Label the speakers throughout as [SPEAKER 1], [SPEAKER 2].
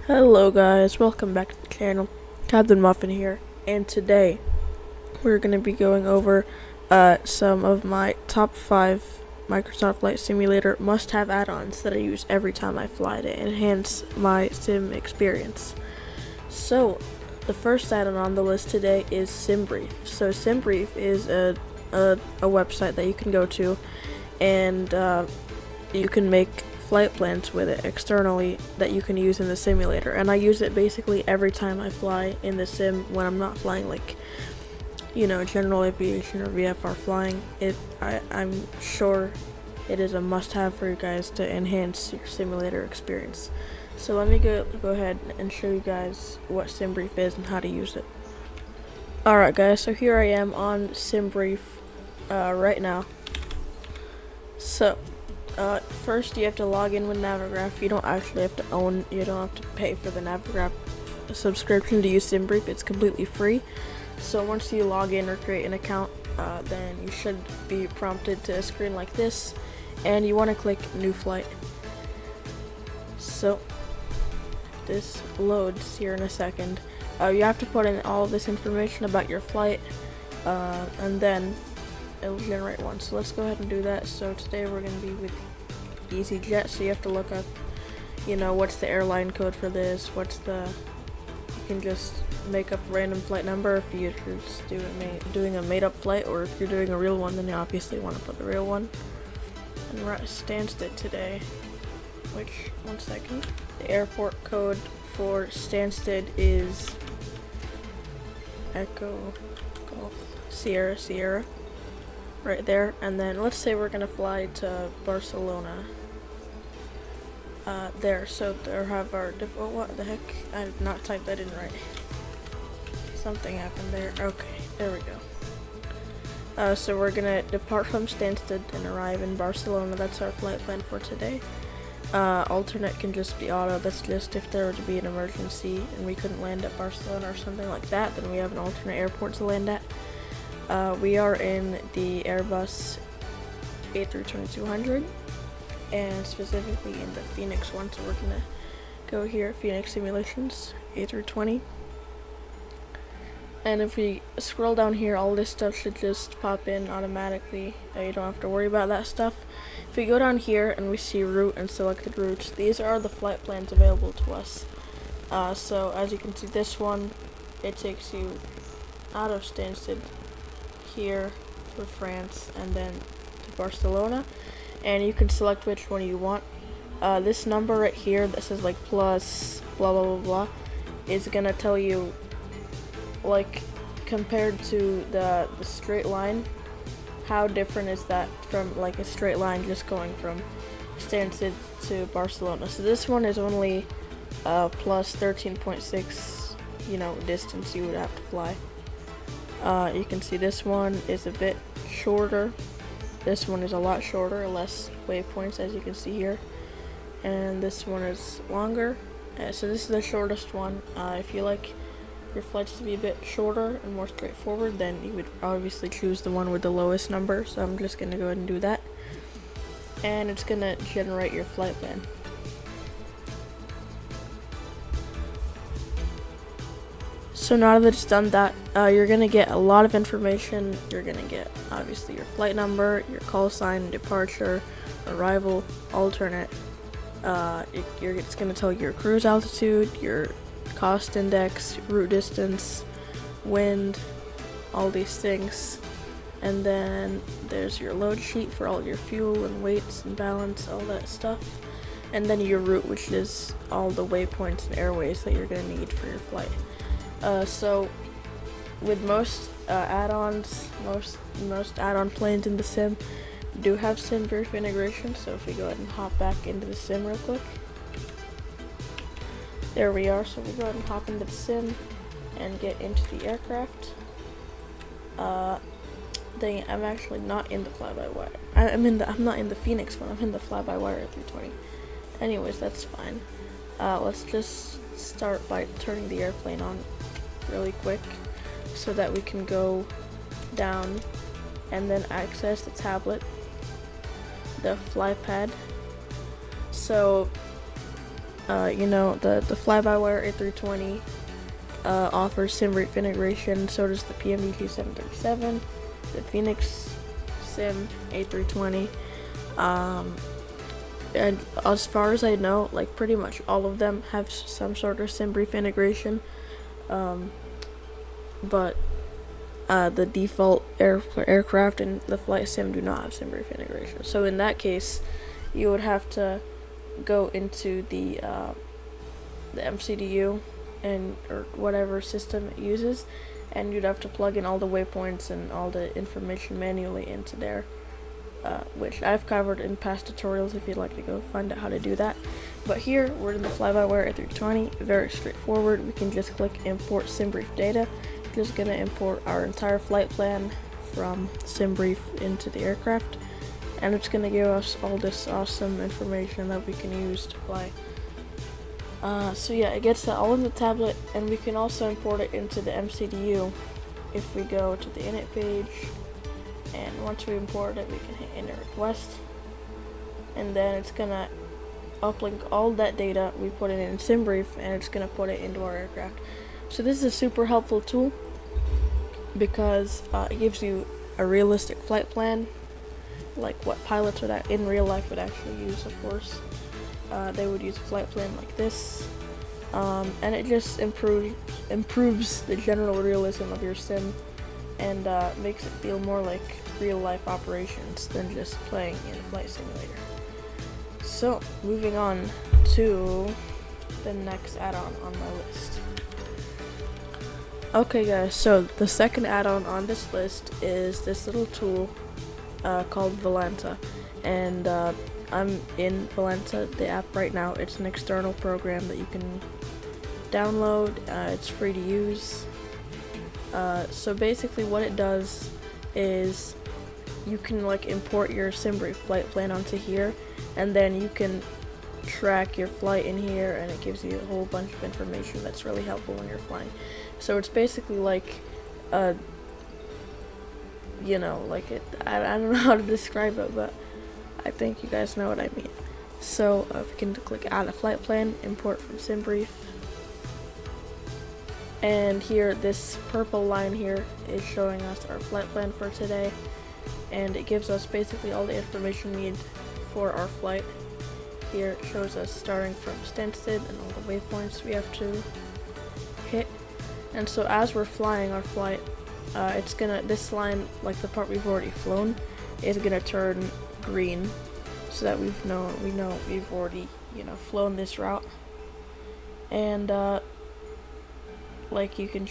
[SPEAKER 1] Hello guys, welcome back to the channel. Captain Muffin here, and today we're going to be going over some of my top 5 Microsoft Flight Simulator must-have add-ons that I use every time I fly to enhance my sim experience. So, the first add-on on the list today is SimBrief. So SimBrief is a website that you can go to, and you can make flight plans with it externally that you can use in the simulator, and I use it basically every time I fly in the sim when I'm not flying like, general aviation or VFR flying. I'm sure it is a must-have for you guys to enhance your simulator experience. So let me go ahead and show you guys what SimBrief is and how to use it. Alright guys, so here I am on SimBrief right now. So first you have to log in with Navigraph. You don't actually have to pay for the Navigraph subscription to use SimBrief. It's completely free. So once you log in or create an account, then you should be prompted to a screen like this, and you want to click New Flight. So this loads here in a second. You have to put in all of this information about your flight, and then it'll generate one. So let's go ahead and do that. So today we're going to be with EasyJet, so you have to look up, what's the airline code for this, you can just make up a random flight number if you're just doing a made-up flight, or if you're doing a real one, then you obviously want to put the real one. And we're at Stansted today, which, one second, the airport code for Stansted is Echo Golf Sierra, right there. And then let's say we're gonna fly to Barcelona. There, so there have our oh, what the heck, I did not type that in right. Something happened there. Okay, there we go. So we're gonna depart from Stansted and arrive in Barcelona. That's our flight plan for today. Alternate can just be auto. That's just if there were to be an emergency and we couldn't land at Barcelona or something like that, then we have an alternate airport to land at. We are in the Airbus A320-200, and specifically in the Phoenix one, so we're gonna go here, Phoenix Simulations, A320. And if we scroll down here, all this stuff should just pop in automatically. You don't have to worry about that stuff. If we go down here and we see route and selected routes, these are the flight plans available to us. So as you can see, this one, it takes you out of Stansted here to France and then to Barcelona, and you can select which one you want. This number right here that says like plus blah blah blah blah is gonna tell you, like, compared to the straight line, how different is that from like a straight line just going from Stansted to Barcelona. So this one is only plus 13.6 distance you would have to fly. You can see this one is a bit shorter. This one is a lot shorter, less waypoints, as you can see here. And this one is longer. So this is the shortest one. If you like your flights to be a bit shorter and more straightforward, then you would obviously choose the one with the lowest number. So I'm just going to go ahead and do that. And it's going to generate your flight plan. So now that it's done that, you're going to get a lot of information. You're going to get, obviously, your flight number, your call sign, departure, arrival, alternate. It's going to tell you your cruise altitude, your cost index, route distance, wind, all these things. And then there's your load sheet for all your fuel and weights and balance, all that stuff. And then your route, which is all the waypoints and airways that you're going to need for your flight. So with most add-ons, most add-on planes in the sim do have SimBrief integration. So if we go ahead and hop back into the sim real quick, there we are. So we go ahead and hop into the sim and get into the aircraft. I'm actually not in the fly-by-wire. I'm not in the Phoenix one. I'm in the fly-by-wire 320. Anyways, that's fine. Let's just start by turning the airplane on really quick so that we can go down and then access the tablet, the fly pad. So the fly-by-wire A320 offers sim brief integration. So does the PMDG 737, the Phoenix Sim A320. And as far as I know, like pretty much all of them have some sort of sim brief integration. But the default aircraft and the flight sim do not have sim brief integration. So in that case, you would have to go into the MCDU or whatever system it uses, and you'd have to plug in all the waypoints and all the information manually into there, which I've covered in past tutorials if you'd like to go find out how to do that. But here we're in the fly-by-wire A320, very straightforward. We can just click import SimBrief data. Just gonna import our entire flight plan from SimBrief into the aircraft, and it's gonna give us all this awesome information that we can use to fly. So yeah, it gets that all in the tablet, and we can also import it into the MCDU if we go to the init page, and once we import it we can hit init request, and then it's gonna uplink all that data we put it in SimBrief, and it's gonna put it into our aircraft. So this is a super helpful tool because it gives you a realistic flight plan, like what pilots would in real life would actually use, of course. They would use a flight plan like this, and it just improves the general realism of your sim, and makes it feel more like real life operations than just playing in a flight simulator. So moving on to the next add-on on my list. Okay guys, so the second add-on on this list is this little tool called Volanta, and I'm in Volanta, the app right now. It's an external program that you can download. It's free to use. So basically what it does is you can like import your SimBrief flight plan onto here, and then you can track your flight in here, and it gives you a whole bunch of information that's really helpful when you're flying. So it's basically like I don't know how to describe it, but I think you guys know what I mean. So we can click add a flight plan, import from SimBrief, and here this purple line here is showing us our flight plan for today, and it gives us basically all the information we need for our flight. Here it shows us starting from Stansted and all the waypoints we have to hit. And so as we're flying our flight, this line, like the part we've already flown, is gonna turn green, so that we know we've already flown this route. And like you can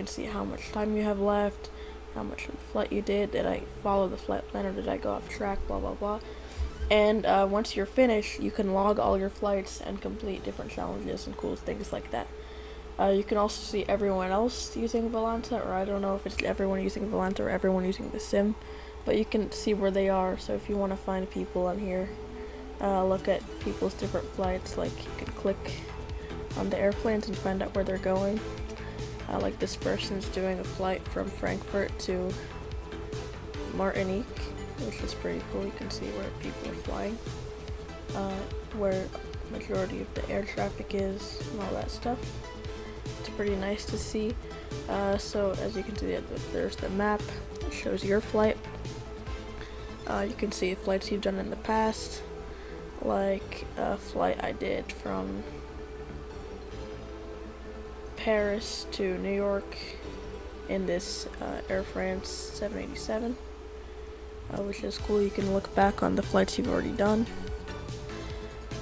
[SPEAKER 1] see how much time you have left, how much of the flight you did I follow the flight plan or did I go off track, blah blah blah. And once you're finished, you can log all your flights and complete different challenges and cool things like that. You can also see everyone else using Volanta, or I don't know if it's everyone using Volanta or everyone using the sim, but you can see where they are. So if you want to find people on here, look at people's different flights, like you can click on the airplanes and find out where they're going. Like this person's doing a flight from Frankfurt to Martinique, which is pretty cool. You can see where people are flying, where majority of the air traffic is, and all that stuff. It's pretty nice to see. So as you can see, there's the map. It shows your flight. You can see flights you've done in the past, like a flight I did from Paris to New York in this Air France 787, which is cool. You can look back on the flights you've already done.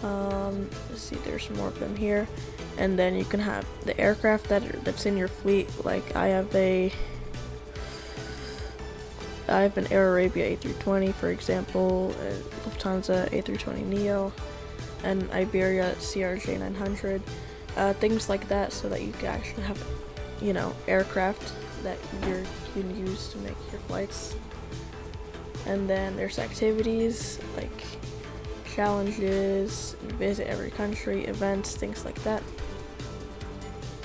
[SPEAKER 1] Let's see, there's more of them here, and then you can have the aircraft that's in your fleet. Like I have an Air Arabia A320, for example, Lufthansa A320neo, and Iberia CRJ 900. Things like that, so that you can actually have, aircraft that you can use to make your flights. And then there's activities like challenges, visit every country, events, things like that.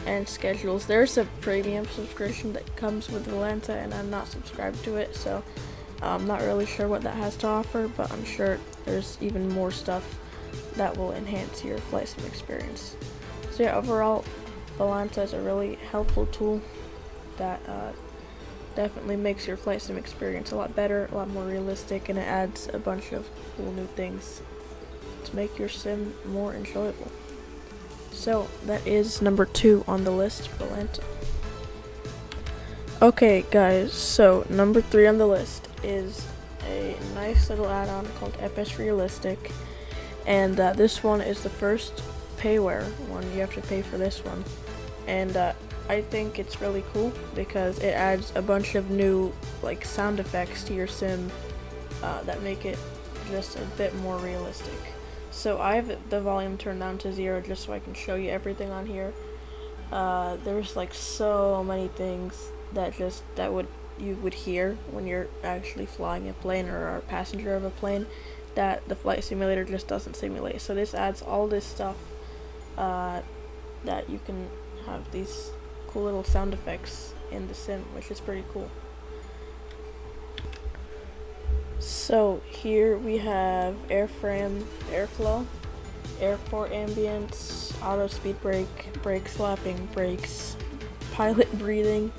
[SPEAKER 1] And schedules. There's a premium subscription that comes with Volanta, and I'm not subscribed to it, so I'm not really sure what that has to offer, but I'm sure there's even more stuff that will enhance your flight sim experience. So yeah, overall, Volanta is a really helpful tool that definitely makes your flight sim experience a lot better, a lot more realistic, and it adds a bunch of cool new things to make your sim more enjoyable. So that is number 2 on the list, Volanta. Okay guys, so number 3 on the list is a nice little add-on called FS Realistic, and this one is the first payware one. You have to pay for this one, and I think it's really cool because it adds a bunch of new like sound effects to your sim that make it just a bit more realistic. So I have the volume turned down to 0 just so I can show you everything on here. There's like so many things that you would hear when you're actually flying a plane or are a passenger of a plane that the flight simulator just doesn't simulate. So this adds all this stuff that you can have these cool little sound effects in the sim, which is pretty cool. So here we have airframe, airflow, airport ambience, auto speed brake, brake slapping, brakes, pilot breathing,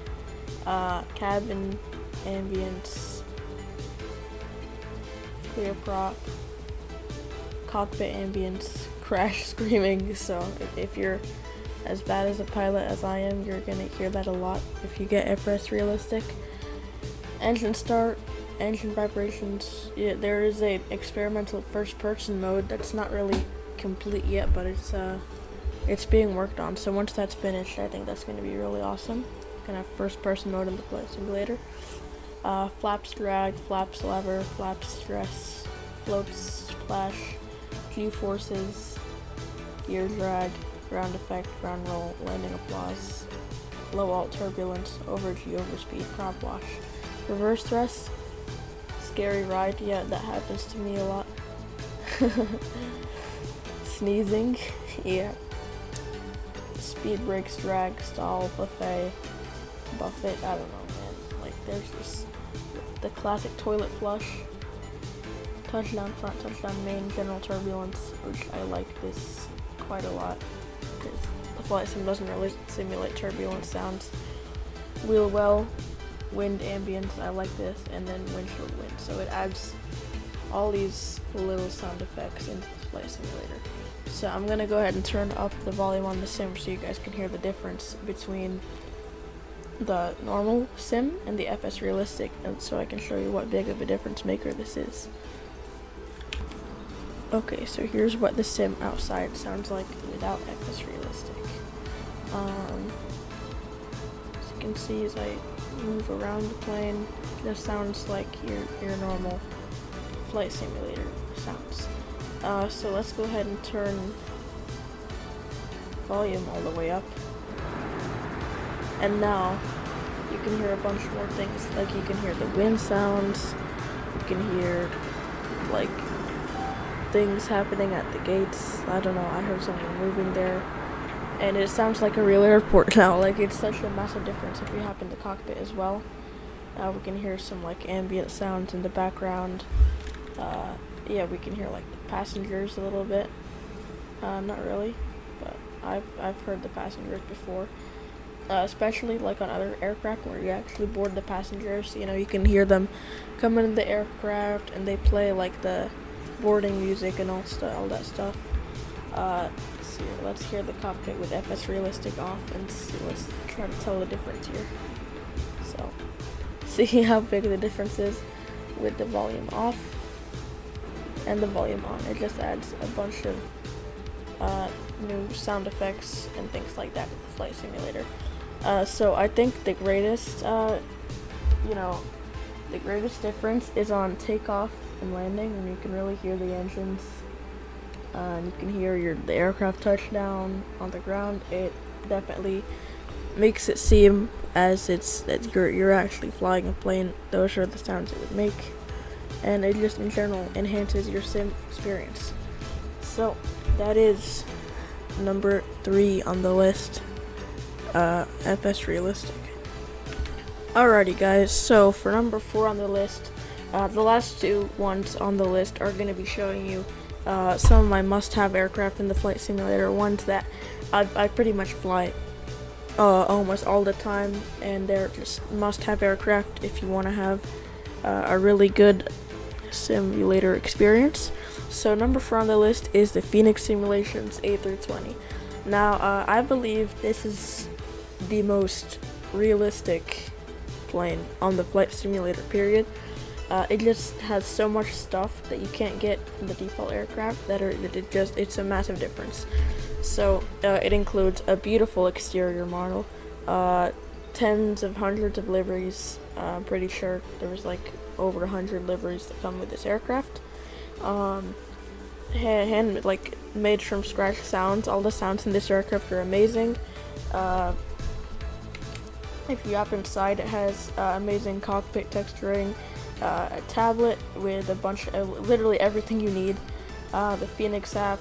[SPEAKER 1] cabin ambience, clear prop, cockpit ambience, crash screaming. So if you're as bad as a pilot as I am, you're gonna hear that a lot if you get FS Realistic. Engine start, engine vibrations. Yeah, there is a experimental first-person mode that's not really complete yet, but it's being worked on. So once that's finished, I think that's gonna be really awesome. Gonna have first-person mode in the flight simulator. Flaps drag, flaps lever, flaps stress, floats splash, G forces, gear drag, ground effect, ground roll, landing applause, low alt turbulence, over G overspeed, prop wash, reverse thrust, scary ride. Yeah, that happens to me a lot. Sneezing. Yeah. Speed brakes, drag, stall, buffet, I don't know, man. Like there's this the classic toilet flush, touchdown front, touchdown main, general turbulence, which I like this quite a lot because the flight sim doesn't really simulate turbulence sounds. Wheel well, wind ambience, I like this, and then windshield wind. So it adds all these little sound effects into the flight simulator. So I'm gonna go ahead and turn up the volume on the sim so you guys can hear the difference between the normal sim and the FS Realistic, and so I can show you what big of a difference maker this is. Okay, so here's what the sim outside sounds like without FS Realistic. As you can see, as I move around the plane, this sounds like your normal flight simulator sounds. So let's go ahead and turn volume all the way up. And now you can hear a bunch more things, like you can hear the wind sounds, you can hear like things happening at the gates. I don't know, I heard something moving there, and it sounds like a real airport now. Like it's such a massive difference if you hop in the cockpit as well. We can hear some like ambient sounds in the background. Yeah, we can hear like the passengers a little bit. Not really, but I've heard the passengers before. Especially like on other aircraft where you actually board the passengers, you know, you can hear them come into the aircraft and they play like the boarding music and all that stuff. So let's hear the cockpit with FS Realistic off and see, let's try to tell the difference here. So see how big the difference is with the volume off and the volume on. It just adds a bunch of new sound effects and things like that with the flight simulator. So I think the greatest, the greatest difference is on takeoff and landing, when you can really hear the engines, and you can hear the aircraft touchdown on the ground. It definitely makes it seem as that you're actually flying a plane. Those are the sounds it would make, and it just in general enhances your sim experience. So that is number 3 on the list. FS Realistic. Alrighty guys, so for number 4 on the list, the last 2 ones on the list are going to be showing you some of my must-have aircraft in the flight simulator, ones that I pretty much fly almost all the time, and they're just must-have aircraft if you want to have a really good simulator experience. So number 4 on the list is the Phoenix Simulations A320. Now, I believe this is the most realistic plane on the flight simulator period. It just has so much stuff that you can't get from the default aircraft it's a massive difference. So it includes a beautiful exterior model, tens of hundreds of liveries. I'm pretty sure there was like over 100 liveries that come with this aircraft. Hand like made from scratch sounds. All the sounds in this aircraft are amazing. If you hop inside, it has amazing cockpit texturing, a tablet with a bunch of literally everything you need. The Phoenix app.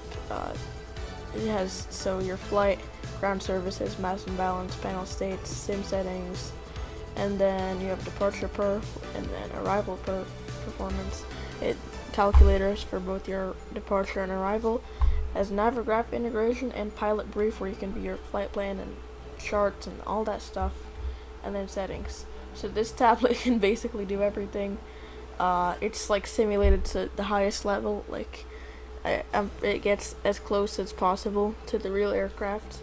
[SPEAKER 1] It has your flight, ground services, mass and balance, panel states, sim settings, and then you have departure perf, and then arrival performance. It calculators for both your departure and arrival, has Navigraph integration and pilot brief where you can view your flight plan and charts and all that stuff, and then settings. So this tablet can basically do everything. It's like simulated to the highest level. Like it gets as close as possible to the real aircraft.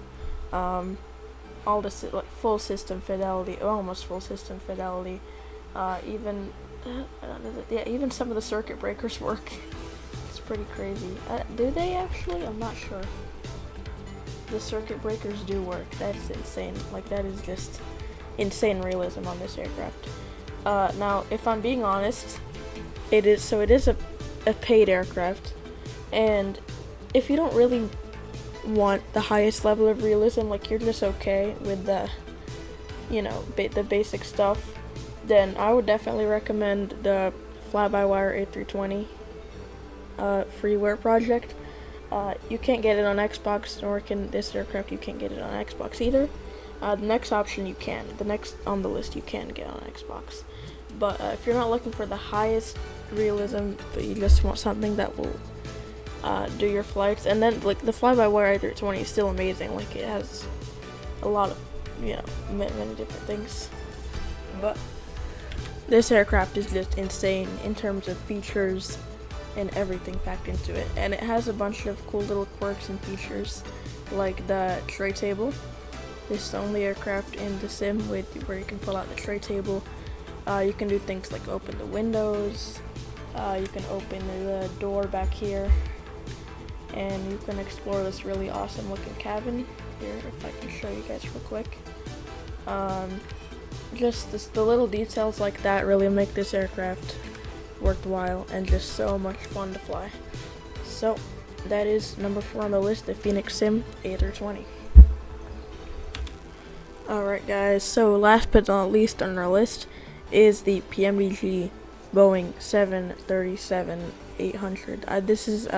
[SPEAKER 1] All the full system fidelity, almost full system fidelity. Even even some of the circuit breakers work. It's pretty crazy. Do they actually? I'm not sure. The circuit breakers do work. That's insane. Like that is just insane realism on this aircraft. Now, if I'm being honest, it is a paid aircraft, and if you don't really want the highest level of realism, like you're just okay with the, the basic stuff, then I would definitely recommend the fly-by-wire A320 freeware project. You can't get it on Xbox, nor can this aircraft. You can't get it on Xbox either. The next option you can. The next on the list you can get on Xbox. But if you're not looking for the highest realism, but you just want something that will do your flights, and then like the fly-by-wire A320 is still amazing. Like it has a lot of many different things, but this aircraft is just insane in terms of features and everything packed into it. And it has a bunch of cool little quirks and features, like the tray table. This is the only aircraft in the sim where you can pull out the tray table. You can do things like open the windows, you can open the door back here, and you can explore this really awesome looking cabin here, if I can show you guys real quick. Just the little details like that really make this aircraft worthwhile and just so much fun to fly. So that is number 4 on the list, the Phoenix Sim A320. Alright guys, so last but not least on our list is the PMDG Boeing 737-800. This is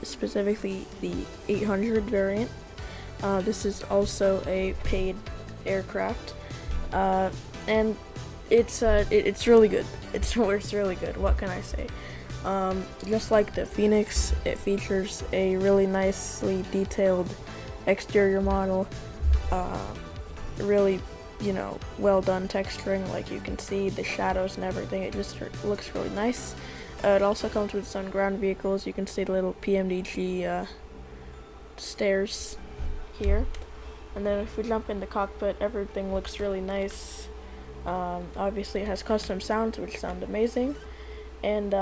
[SPEAKER 1] specifically the 800 variant. This is also a paid aircraft, and it's really good. It's really good. What can I say? Just like the Phoenix, it features a really nicely detailed exterior model. Really, well done texturing. Like you can see the shadows and everything. It just looks really nice. It also comes with some ground vehicles. You can see the little PMDG stairs here. And then if we jump into cockpit, everything looks really nice. Obviously it has custom sounds which sound amazing, and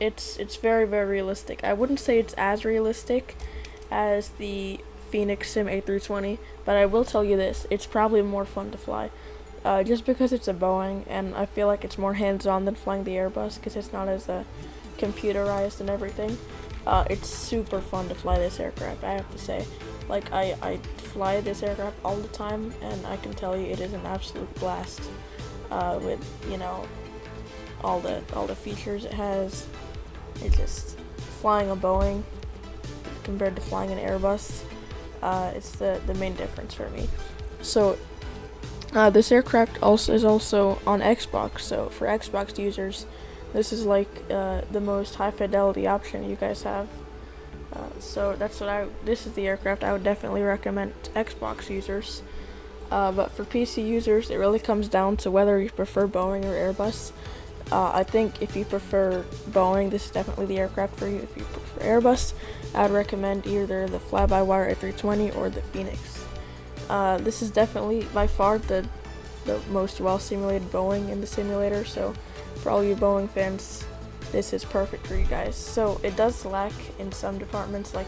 [SPEAKER 1] it's very, very realistic. I wouldn't say it's as realistic as the Phoenix Sim A320, but I will tell you this, it's probably more fun to fly, just because it's a Boeing, and I feel like it's more hands-on than flying the Airbus because it's not as computerized and everything. It's super fun to fly this aircraft, I have to say. Like I fly this aircraft all the time, and I can tell you it is an absolute blast. With all the features it has. It's just flying a Boeing compared to flying an Airbus. It's the main difference for me. So this aircraft is also on Xbox. So for Xbox users, this is like the most high fidelity option you guys have. So this is the aircraft I would definitely recommend to Xbox users. But for PC users, it really comes down to whether you prefer Boeing or Airbus. I think if you prefer Boeing, this is definitely the aircraft for you. If you prefer Airbus, I would recommend either the fly-by-wire A320 or the Phoenix. This is definitely by far the most well-simulated Boeing in the simulator, so for all you Boeing fans, this is perfect for you guys. So it does lack in some departments, like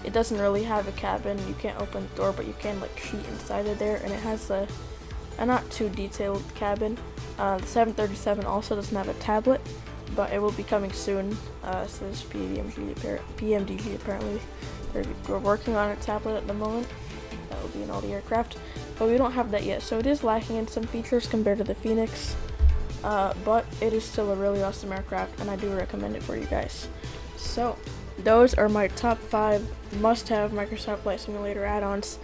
[SPEAKER 1] it doesn't really have a cabin. You can't open the door, but you can like cheat inside of there, and it has a not too detailed cabin. The 737 also doesn't have a tablet, but it will be coming soon. So there's PMDG apparently. We're working on a tablet at the moment. That will be in all the aircraft, but we don't have that yet. So it is lacking in some features compared to the Phoenix, but it is still a really awesome aircraft, and I do recommend it for you guys. So those are my top 5 must-have Microsoft Flight Simulator add-ons.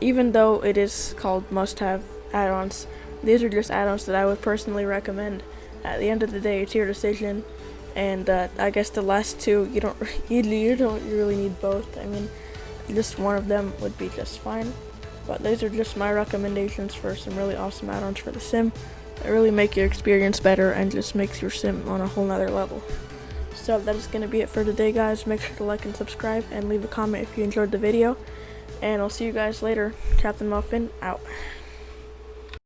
[SPEAKER 1] Even though it is called must-have add-ons, these are just add-ons that I would personally recommend. At the end of the day, it's your decision, and I guess the last two you don't really need both. I mean, just one of them would be just fine. But these are just my recommendations for some really awesome add-ons for the sim that really make your experience better and just makes your sim on a whole nother level. So that is going to be it for today, guys. Make sure to like and subscribe and leave a comment if you enjoyed the video. And I'll see you guys later. Captain Muffin, out.